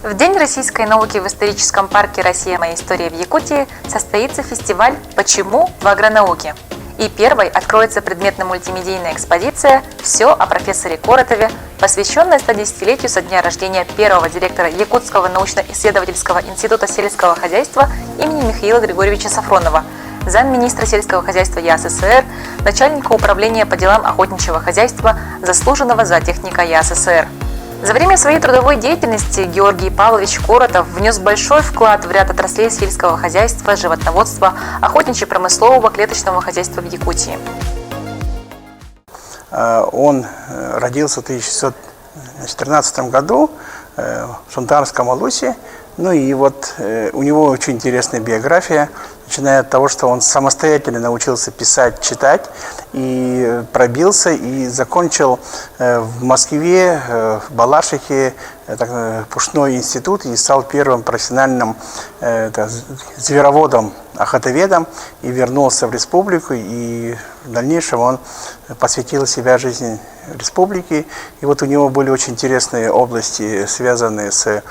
В День российской науки в историческом парке «Россия. Моя история» в Якутии состоится фестиваль «Почему в агронауке?». И первой откроется предметно-мультимедийная экспозиция «Все о профессоре Коротове», посвященная 110-летию со дня рождения первого директора Якутского научно-исследовательского института сельского хозяйства имени Михаила Григорьевича Сафронова, замминистра сельского хозяйства ЯССР, начальника управления по делам охотничьего хозяйства, заслуженного зоотехника ЯССР. За время своей трудовой деятельности Георгий Павлович Коротов внес большой вклад в ряд отраслей сельского хозяйства, животноводства, охотничьо-промыслового, клеточного хозяйства в Якутии. Он родился в 1913 году в Шунтарском Алусе. Ну и вот у него очень интересная биография, начиная от того, что он самостоятельно научился писать, читать, и пробился, и закончил в Москве, в Балашихе, Пушной институт, и стал первым профессиональным звероводом, охотоведом, и вернулся в республику, и в дальнейшем он посвятил себя жизни республики. И вот у него были очень интересные области, связанные с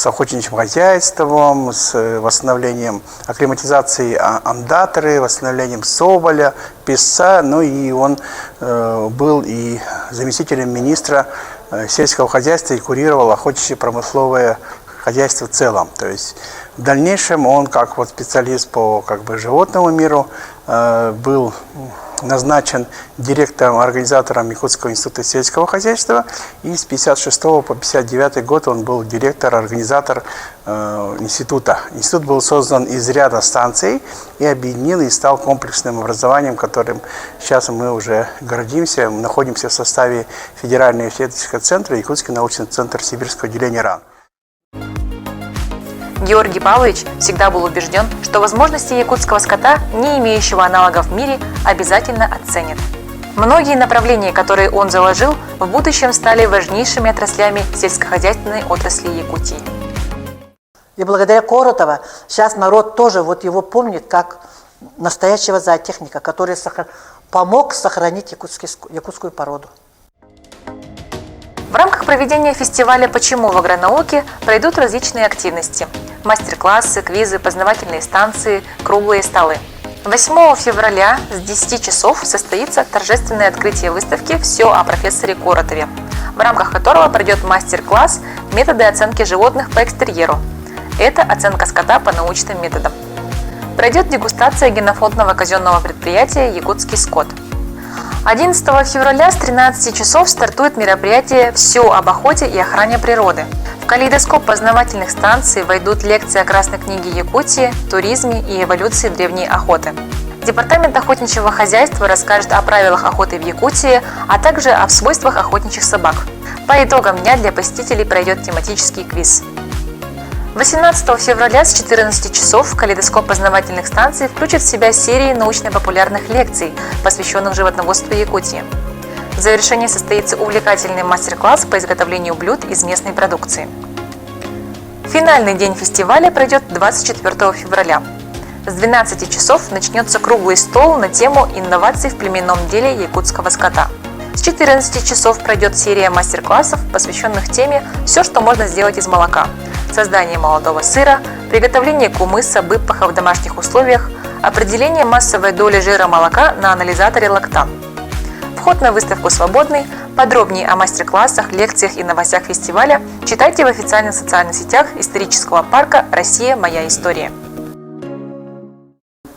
охотничьим хозяйством, с восстановлением акклиматизации ондаторы, восстановлением соболя, песца. Ну и он был и заместителем министра сельского хозяйства и курировал охотничье-промысловое хозяйство в целом. То есть в дальнейшем он, как вот специалист по животному миру, был назначен директором-организатором Якутского института сельского хозяйства, и с 1956 по 1959 год он был директор-организатор института. Институт был создан из ряда станций и объединил и стал комплексным образованием, которым сейчас мы уже гордимся. Мы находимся в составе Федерального исследовательского центра Якутский научный центр Сибирского отделения РАН. Георгий Павлович всегда был убежден, что возможности якутского скота, не имеющего аналогов в мире, обязательно оценят. Многие направления, которые он заложил, в будущем стали важнейшими отраслями сельскохозяйственной отрасли Якутии. И благодаря Коротову сейчас народ тоже вот его помнит как настоящего зоотехника, который помог сохранить якутскую породу. В рамках проведения фестиваля «Почему в агронауке» пройдут различные активности – мастер-классы, квизы, познавательные станции, круглые столы. 8 февраля с 10 часов состоится торжественное открытие выставки «Все о профессоре Коротове», в рамках которого пройдет мастер-класс «Методы оценки животных по экстерьеру». Это оценка скота по научным методам. Пройдет дегустация генофондного казенного предприятия «Якутский скот». 11 февраля с 13 часов стартует мероприятие «Все об охоте и охране природы». В калейдоскоп познавательных станций войдут лекции о Красной книге Якутии, туризме и эволюции древней охоты. Департамент охотничьего хозяйства расскажет о правилах охоты в Якутии, а также о свойствах охотничьих собак. По итогам дня для посетителей пройдет тематический квиз. 18 февраля с 14 часов калейдоскоп познавательных станций включит в себя серии научно-популярных лекций, посвященных животноводству Якутии. В завершении состоится увлекательный мастер-класс по изготовлению блюд из местной продукции. Финальный день фестиваля пройдет 24 февраля. С 12 часов начнется круглый стол на тему «Инновации в племенном деле якутского скота». С 14 часов пройдет серия мастер-классов, посвященных теме «Все, что можно сделать из молока», создание молодого сыра, приготовление кумыса, быппаха в домашних условиях, определение массовой доли жира молока на анализаторе лактан. Вход на выставку свободный. Подробнее о мастер-классах, лекциях и новостях фестиваля читайте в официальных социальных сетях исторического парка «Россия. Моя история».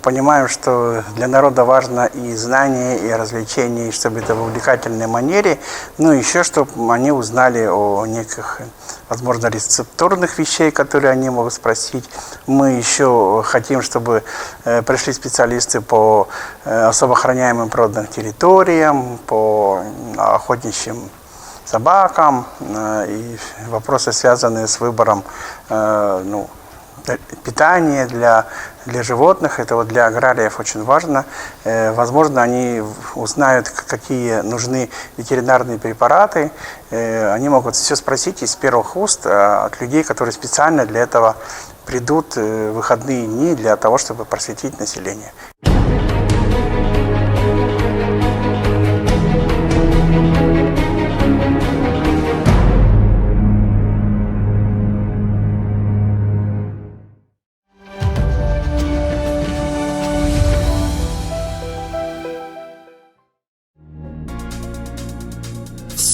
Понимаем, что для народа важно и знание, и развлечение, и чтобы это в увлекательной манере, ну и еще, чтобы они узнали о неких, возможно, рецептурных вещей, которые они могут спросить. Мы еще хотим, чтобы пришли специалисты по особо охраняемым природным территориям, по охотничьим собакам, и вопросы, связанные с выбором питания для животных. Это вот для аграриев очень важно. Возможно, они узнают, какие нужны ветеринарные препараты. Они могут все спросить из первых уст от людей, которые специально для этого придут в выходные дни для того, чтобы просветить население.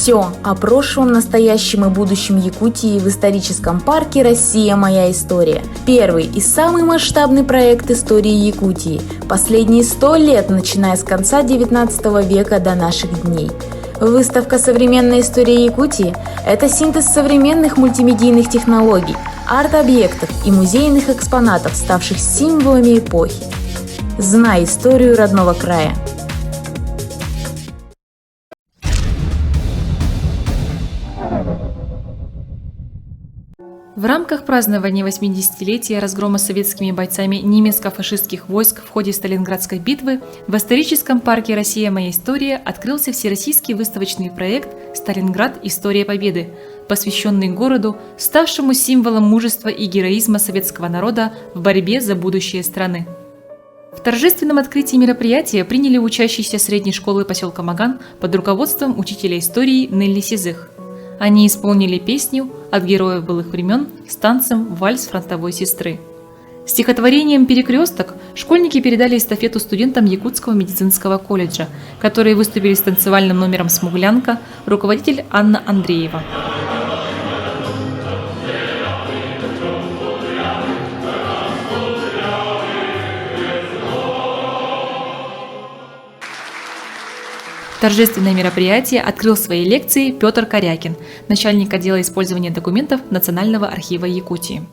Все о прошлом, настоящем и будущем Якутии в историческом парке «Россия. Моя история». Первый и самый масштабный проект истории Якутии. Последние 100 лет, начиная с конца 19 века до наших дней. Выставка «Современная история Якутии» – это синтез современных мультимедийных технологий, арт-объектов и музейных экспонатов, ставших символами эпохи. Знай историю родного края. В рамках празднования 80-летия разгрома советскими бойцами немецко-фашистских войск в ходе Сталинградской битвы в историческом парке «Россия. Моя история» открылся всероссийский выставочный проект «Сталинград. История Победы», посвященный городу, ставшему символом мужества и героизма советского народа в борьбе за будущее страны. В торжественном открытии мероприятия приняли учащиеся средней школы поселка Маган под руководством учителя истории Нелли Сизых. Они исполнили песню «От героев былых времен» с танцем «Вальс фронтовой сестры». Стихотворением «Перекресток» школьники передали эстафету студентам Якутского медицинского колледжа, которые выступили с танцевальным номером «Смуглянка», руководитель Анна Андреева. Торжественное мероприятие открыл своей лекцией Петр Корякин, начальник отдела использования документов Национального архива Якутии.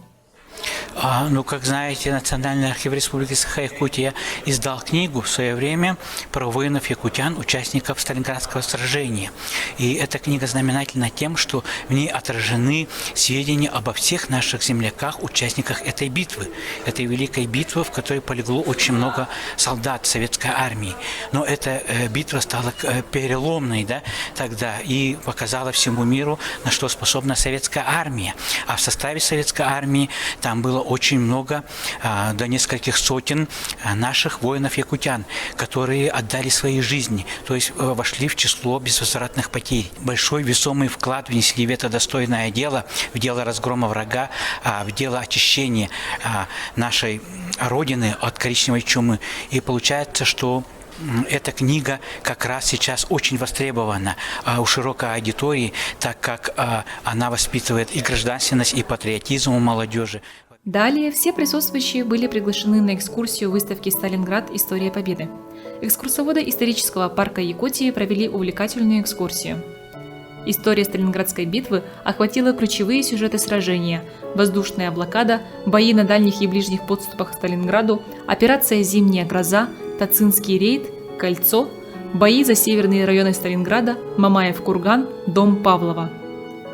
Как знаете, Национальный архив Республики Саха-Якутия издал книгу в свое время про воинов-якутян, участников Сталинградского сражения. И эта книга знаменательна тем, что в ней отражены сведения обо всех наших земляках, участниках этой битвы. Этой великой битвы, в которой полегло очень много солдат советской армии. Но эта битва стала переломной, тогда и показала всему миру, на что способна советская армия. А в составе советской армии там было очень много, до нескольких сотен наших воинов-якутян, которые отдали свои жизни, то есть вошли в число безвозвратных потерь. Большой весомый вклад внесли в это достойное дело, в дело разгрома врага, в дело очищения нашей Родины от коричневой чумы. И получается, что эта книга как раз сейчас очень востребована у широкой аудитории, так как она воспитывает и гражданственность, и патриотизм у молодежи. Далее все присутствующие были приглашены на экскурсию выставки «Сталинград. История Победы». Экскурсоводы исторического парка Якутии провели увлекательную экскурсию. История Сталинградской битвы охватила ключевые сюжеты сражения: воздушная блокада, бои на дальних и ближних подступах к Сталинграду, операция «Зимняя гроза», Тацинский рейд, Кольцо, бои за северные районы Сталинграда, Мамаев курган, дом Павлова.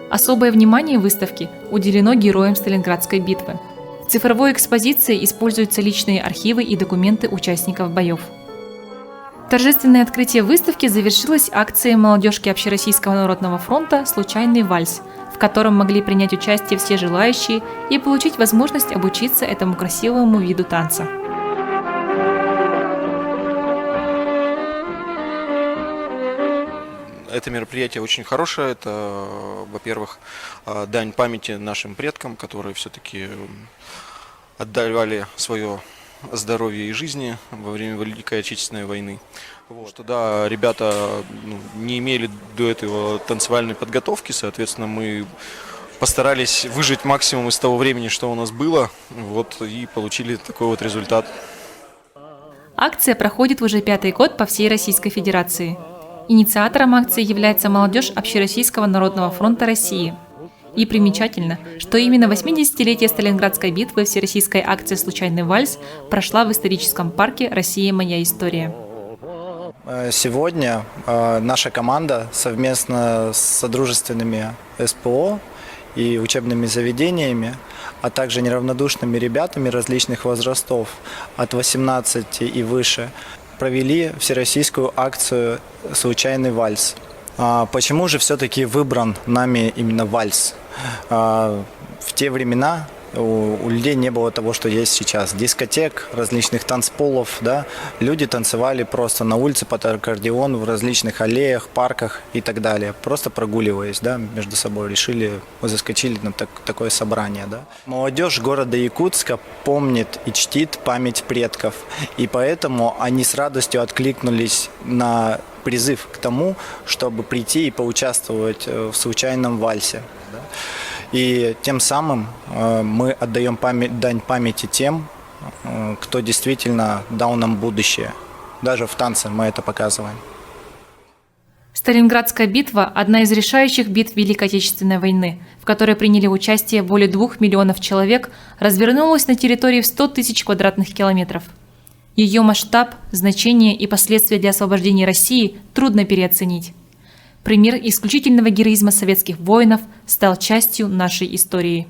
Особое внимание в выставке уделено героям Сталинградской битвы. В цифровой экспозиции используются личные архивы и документы участников боев. Торжественное открытие выставки завершилось акцией молодежки Общероссийского народного фронта «Случайный вальс», в котором могли принять участие все желающие и получить возможность обучиться этому красивому виду танца. Это мероприятие очень хорошее. Это, во-первых, дань памяти нашим предкам, которые все-таки отдавали свое здоровье и жизни во время Великой Отечественной войны. Что ребята не имели до этого танцевальной подготовки, соответственно, мы постарались выжать максимум из того времени, что у нас было, и получили такой результат. Акция проходит уже 5-й год по всей Российской Федерации. Инициатором акции является молодежь Общероссийского народного фронта России. И примечательно, что именно 80-летие Сталинградской битвы всероссийская акция «Случайный вальс» прошла в историческом парке «Россия. Моя история». Сегодня наша команда совместно с содружественными СПО и учебными заведениями, а также неравнодушными ребятами различных возрастов от 18 и выше провели всероссийскую акцию «Случайный вальс». Почему же все-таки выбран нами именно вальс? В те времена у людей не было того, что есть сейчас. Дискотек, различных танцполов, да. Люди танцевали просто на улице под аккордеон, в различных аллеях, парках и так далее. Просто прогуливаясь, да, между собой, решили, заскочили на такое собрание, да. Молодежь города Якутска помнит и чтит память предков, и поэтому они с радостью откликнулись на призыв к тому, чтобы прийти и поучаствовать в случайном вальсе. Да. И тем самым мы отдаем дань памяти тем, кто действительно дал нам будущее. Даже в танце мы это показываем. Сталинградская битва – одна из решающих битв Великой Отечественной войны, в которой приняли участие более 2 миллионов человек, развернулась на территории в 100 тысяч квадратных километров. Ее масштаб, значение и последствия для освобождения России трудно переоценить. Пример исключительного героизма советских воинов стал частью нашей истории.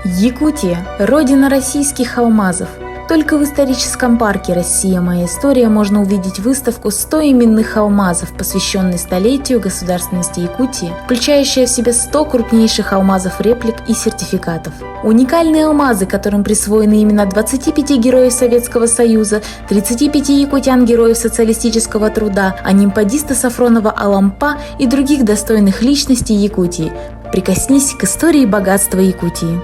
Якутия – родина российских алмазов. Только в историческом парке «Россия. Моя история» можно увидеть выставку «100 именных алмазов», посвященной столетию государственности Якутии, включающая в себя 100 крупнейших алмазов реплик и сертификатов. Уникальные алмазы, которым присвоены имена 25 героев Советского Союза, 35 якутян-героев социалистического труда, анимпадиста Сафронова Алампа и других достойных личностей Якутии. Прикоснись к истории богатства Якутии.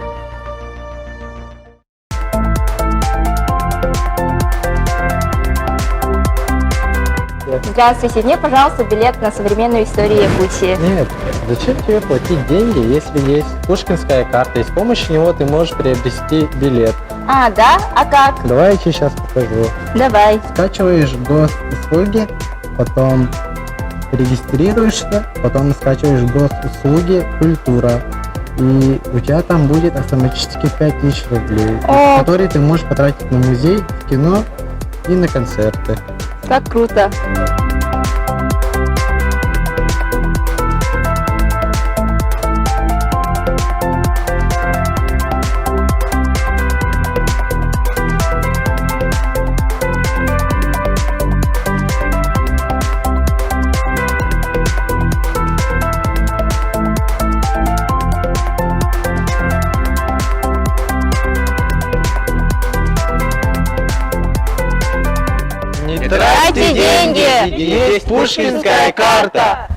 Здравствуйте, мне, пожалуйста, билет на современную историю Якутии. Нет, зачем тебе платить деньги, если есть Пушкинская карта, и с помощью него ты можешь приобрести билет. А, да? А как? Давай я тебе сейчас покажу. Давай. Скачиваешь госуслуги, потом регистрируешься, потом скачиваешь госуслуги «Культура». И у тебя там будет автоматически 5000 рублей, которые ты можешь потратить на музей, в кино и на концерты. Как круто! Не тратьте деньги, есть Пушкинская карта.